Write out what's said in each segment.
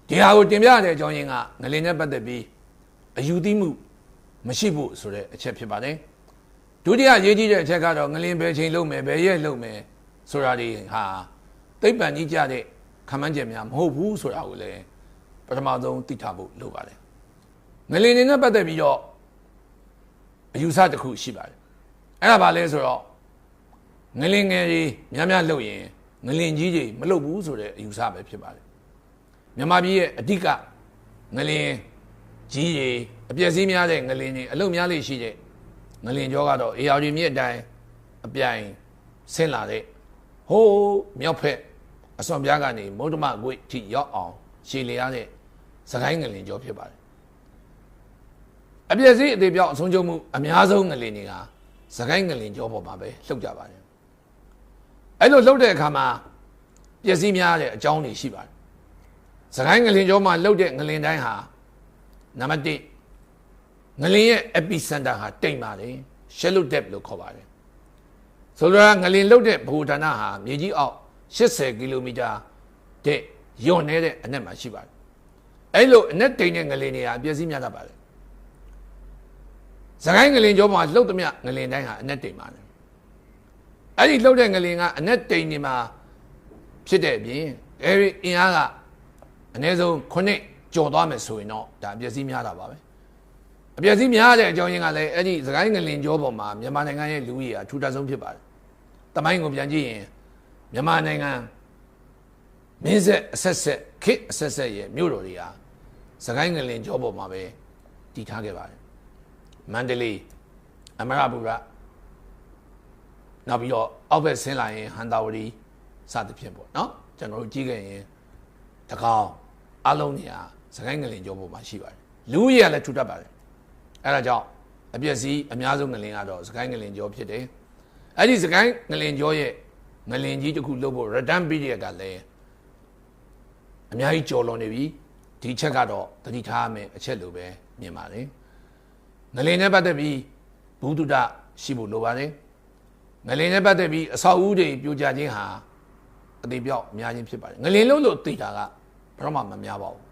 ဒီဟာကိုတင်ပြတဲ့အကြောင်းရင်းကငလင်နဲ့ပတ်သက်ပြီးအယူသီးမှုမရှိဖို့ဆိုတဲ့အချက်ဖြစ်ပါတယ်ဒုတိယရေးကြီးတဲ့အချက်ကတော့ငလင်ဘယ်ချိန်လုံးမယ်ဘယ်ရက်လုံးမယ်ဆိုတာတွေဟာသိပ္ပံကြီးကြတဲ့ခန့်မှန်းချက်များမဟုတ်ဘူးဆိုတာကိုလည်းပထမဆုံးသိထားဖို့လိုပါတယ်ငလင်တွေနဲ့ပတ်သက်ပြီးတော့အယူဆတစ်ခုရှိပါတယ်အဲ့ဒါဘာလဲဆိုတော့ငလင်ငယ်တွေများများလှုပ်ရင်ငလင်ကြီးတွေမလှုပ်ဘူးဆိုတဲ့အယူဆပဲဖြစ်ပါတယ်မြန်မာပြည်ရဲ့အဓိကငလင်ကြီးတွေအပျက်စီးများတဲ့ငလင်တွေအလုံများလေးရှိတဲ့ငလင်ကြောကတော့အေယာရီမြစ်အတိုင်းအပြိုင်ဆင်းလာတဲ့ဟိုးမြောက်ဖက်အစွန်ပြားကနေမုဒ္ဓမကွေ့ထိရောက်အောင်ရှည်လျားတဲ့စကိုင်းငလင်ကြောဖြစ်ပါတယ်အပျက်စီးအသေးပြောက်အဆုံးချုပ်မှုအများဆုံးငလင်တွေကစကိုင်းငလင်ကြောပေါ်မှာပဲလှုပ်ကြပါတယ်အဲ့လိုလှုပ်တဲ့အခါမှာပျက်စီးများတဲ့အကြောင်းတွေရှိပါတယ်စကိုင်းငလင်ကြောမှာလှုပ်တဲ့ငလင်တိုင်းဟာနံပါတ်1ငလင်ရဲ့ epicenter ဟာတိမ်ပါတယ် shallow depth လို့ခေါ်ပါတယ်ဆိုတော့ငလင်လှုပ်တဲ့ဗဟိုဌာနဟာမြေကြီးအောက်80ကီလိုမီတာတဲ့ယွန်နေတဲ့အနက်မှာရှိပါတယ်အဲ့လိုအနက်တိမ်တဲ့ငလင်တွေဟာအပျက်စီးများတတ်ပါတယ်စကိုင်းငလင်ကြောမှာလှုပ်သမျှငလင်တိုင်းဟာအနက်တိမ်ပါတယ်အဲ့ဒီလှုပ်တဲ့ငလင်ကအနက်တိမ်နေမှာဖြစ်တဲ့အပြင်အဲဒီအင်အားကအနည်းဆုံး9ကျော်သွားမယ်ဆိုရင်တော့ဒါအပျက်စီးများတာပါပဲအပျက်စီးများတဲ့အကြောင်းရင်းကလည်းအဲ့ဒီစကိုင်းငလင်ကြောပေါ်မှာမြန်မာနိုင်ငံရဲ့လူဦးရေအထူးထပ်ဆုံးဖြစ်ပါတယ်တမိုင်းကိုပြန်ကြည့်ရင်မြန်မာနိုင်ငံမင်းဆက်အဆက်ဆက်ခေတ်အဆက်ဆက်ရဲ့မြို့တော်တွေဟာစကိုင်းငလင်ကြောပေါ်မှာပဲတည်ထားခဲ့ပါတယ်မန္တလေးအမရပူရနောက်ပြီးတော့အောက်ဘက်ဆင်းလာရင်ဟန်တာဝတီစသဖြင့်ပေါ့နော်ကျွန်တော်တို့ကြည့်ခဲ့ရင်တကောင်းအလုံးနေရာစကိုင်းငလင်ကြောပေါ်မှာရှိပါတယ်လူကြီးကလည်းထူထပ်ပါတယ်အဲဒါကြောင့်အပျက်စီးအများဆုံးငလင်ကတော့စကိုင်းငလင်ကြောဖြစ်တယ်အဲ့ဒီစကိုင်းငလင်ကြောရဲ့ငလင်ကြီးတစ်ခုလုပ်ဖို့ return period ကလည်းအများကြီးကျော်လွန်နေပြီဒီချက်ကတော့သတိထားမယ်အချက်လိုပဲမြင်ပါတယ်ငလင်နဲ့ပတ်သက်ပြီးဘုဒ္ဓရှိဖို့လိုပါတယ်ငလင်နဲ့ပတ်သက်ပြီးအဆောက်အဦတွေပြိုကျခြင်းဟာအသေးပြောက်များခြင်းဖြစ်ပါတယ်ငလင်လုံးလို့သိတာကဘယ်တော့မှမများပါဘူး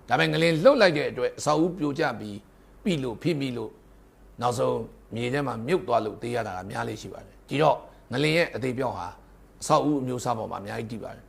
ဒါပေမဲ့ငလင်လှုပ်လိုက်တဲ့အတွက်အဆောက်အဦပြိုကျပြီးပြီလို့ဖိမိလို့နောက်ဆုံးမြေထဲမှာမြုပ်သွားလို့သိရတာကများလေးရှိပါတယ်ဒီတော့ငလင်ရဲ့အသေးပြောက်ဟာအဆောက်အဦအမျိုးအစားပေါ်မှာအများကြီးတည်ပါတယ်